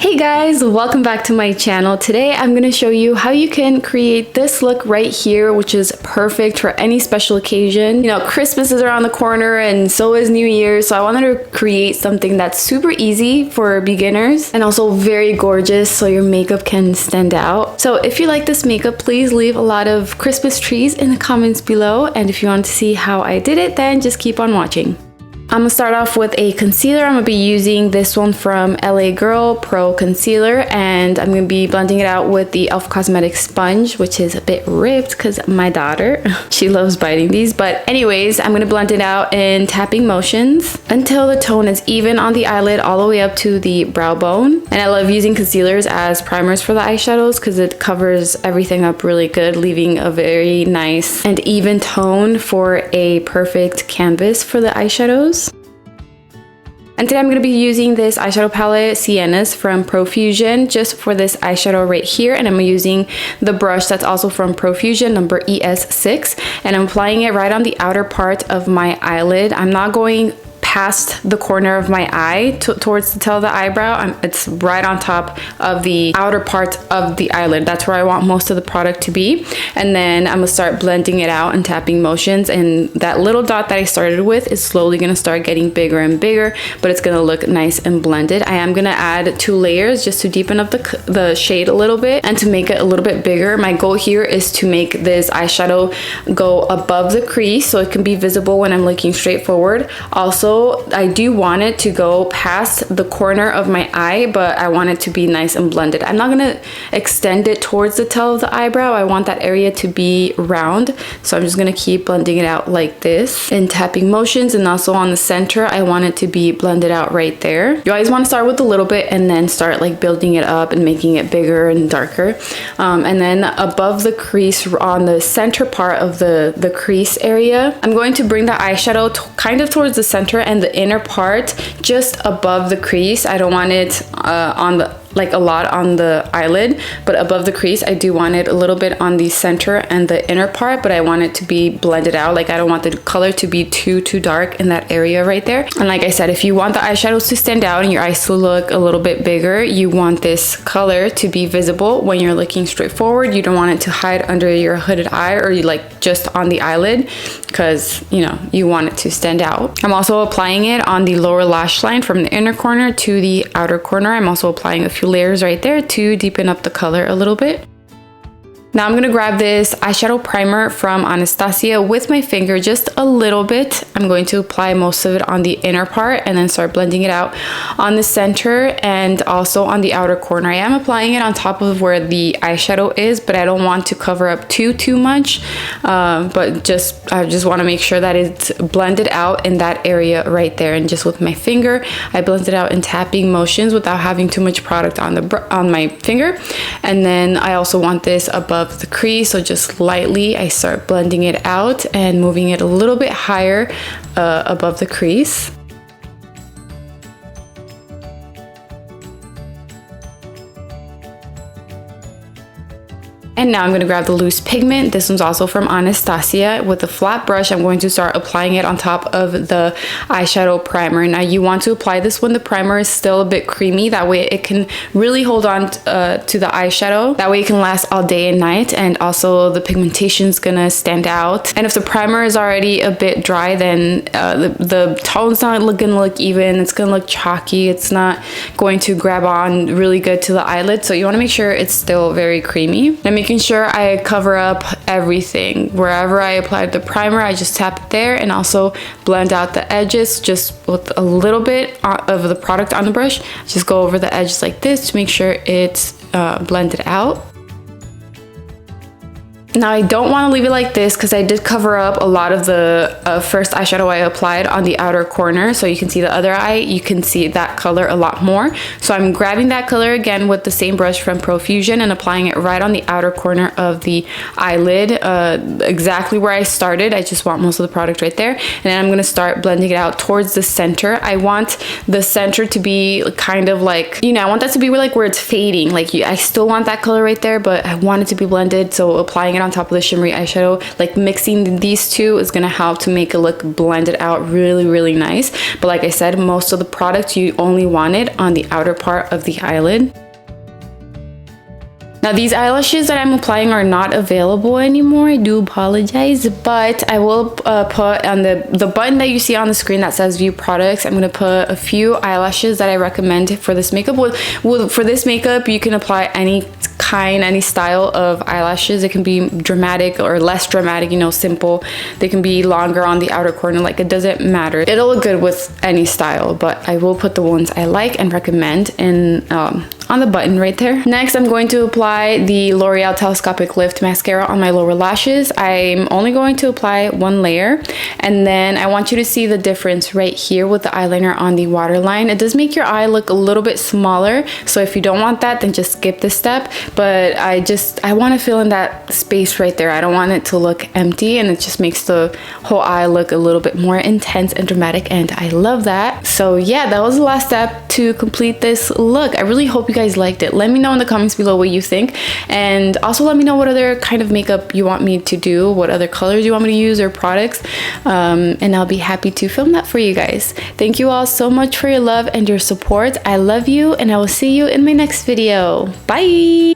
Hey guys, welcome back to my channel. Today I'm going to show you how you can create this look right here, which is perfect for any special occasion. You know, Christmas is around the corner and so is New Year's, so I wanted to create something that's super easy for beginners and also very gorgeous so your makeup can stand out. So if you like this makeup, please leave a lot of Christmas trees in the comments below, and if you want to see how I did it, then just keep on watching. I'm gonna start off with a concealer. I'm gonna be using this one from LA Girl Pro Concealer, and I'm gonna be blending it out with the e.l.f. Cosmetics sponge, which is a bit ripped because my daughter, she loves biting these. But anyways, I'm gonna blend it out in tapping motions until the tone is even on the eyelid all the way up to the brow bone. And I love using concealers as primers for the eyeshadows because it covers everything up really good, leaving a very nice and even tone for a perfect canvas for the eyeshadows. And today I'm going to be using this eyeshadow palette, Sienna's from Profusion, just for this eyeshadow right here. And I'm using the brush that's also from Profusion, number ES6. And I'm applying it right on the outer part of my eyelid. I'm not going past the corner of my eye towards the tail of the eyebrow. It's right on top of the outer part of the eyelid. That's where I want most of the product to be. And then I'm gonna start blending it out and tapping motions, and that little dot that I started with is slowly gonna start getting bigger and bigger, but it's gonna look nice and blended. I am gonna add 2 layers just to deepen up the shade a little bit and to make it a little bit bigger. My goal here is to make this eyeshadow go above the crease so it can be visible when I'm looking straight forward. Also, I do want it to go past the corner of my eye, but I want it to be nice and blended. I'm not gonna extend it towards the tail of the eyebrow. I want that area to be round, so I'm just gonna keep blending it out like this in tapping motions. And also on the center, I want it to be blended out right there. You always want to start with a little bit and then start like building it up and making it bigger and darker. And then above the crease, on the center part of the crease area, I'm going to bring the eyeshadow kind of towards the center and the inner part just above the crease. I don't want it on the a lot on the eyelid, but above the crease I do want it a little bit on the center and the inner part, but I want it to be blended out. Like, I don't want the color to be too dark in that area right there. And like I said, if you want the eyeshadows to stand out and your eyes to look a little bit bigger, you want this color to be visible when you're looking straight forward. You don't want it to hide under your hooded eye or just on the eyelid, because you know you want it to stand out. I'm also applying it on the lower lash line from the inner corner to the outer corner. I'm also applying a few layers right there to deepen up the color a little bit. Now I'm gonna grab this eyeshadow primer from Anastasia with my finger just a little bit. I'm going to apply most of it on the inner part and then start blending it out on the center and also on the outer corner. I am applying it on top of where the eyeshadow is, but I don't want to cover up too much. But I just want to make sure that it's blended out in that area right there. And just with my finger, I blend it out in tapping motions without having too much product on my finger. And then I also want this above the crease, so just lightly I start blending it out and moving it a little bit higher above the crease. And now I'm going to grab the loose pigment. This one's also from Anastasia. With a flat brush, I'm going to start applying it on top of the eyeshadow primer. Now you want to apply this when the primer is still a bit creamy. That way it can really hold on to the eyeshadow. That way it can last all day and night, and also the pigmentation is going to stand out. And if the primer is already a bit dry, then the tone's not going to look even. It's going to look chalky. It's not going to grab on really good to the eyelid. So you want to make sure it's still very creamy. And making sure I cover up everything. Wherever I applied the primer, I just tap it there and also blend out the edges just with a little bit of the product on the brush. Just go over the edges like this to make sure it's blended out. Now I don't want to leave it like this because I did cover up a lot of the first eyeshadow I applied on the outer corner, so you can see the other eye, you can see that color a lot more. So I'm grabbing that color again with the same brush from Profusion and applying it right on the outer corner of the eyelid, exactly where I started. I just want most of the product right there, and then I'm going to start blending it out towards the center. I want the center to be kind of like, you know, I want that to be where it's fading. Like I still want that color right there, but I want it to be blended, so applying it on on top of the shimmery eyeshadow. Like mixing these two is gonna help to make it look blended out really nice. But like I said, most of the product you only want it on the outer part of the eyelid. Now these eyelashes that I'm applying are not available anymore. I do apologize, but I will put on the button that you see on the screen that says view products. I'm going to put a few eyelashes that I recommend for this makeup. For this makeup, you can apply any style of eyelashes. It can be dramatic or less dramatic, you know, simple. They can be longer on the outer corner, like it doesn't matter. It'll look good with any style, but I will put the ones I like and recommend in on the button right there. Next, I'm going to apply the L'Oreal Telescopic Lift Mascara on my lower lashes. I'm only going to apply one layer, and then I want you to see the difference right here with the eyeliner on the waterline. It does make your eye look a little bit smaller, so if you don't want that, then just skip this step. But I want to fill in that space right there. I don't want it to look empty, and it just makes the whole eye look a little bit more intense and dramatic, and I love that. So yeah, that was the last step to complete this look. I really hope you guys liked it. Let me know in the comments below what you think, and also let me know what other kind of makeup you want me to do, what other colors you want me to use or products, and I'll be happy to film that for you guys. Thank you all so much for your love and your support. I love you, and I will see you in my next video. Bye.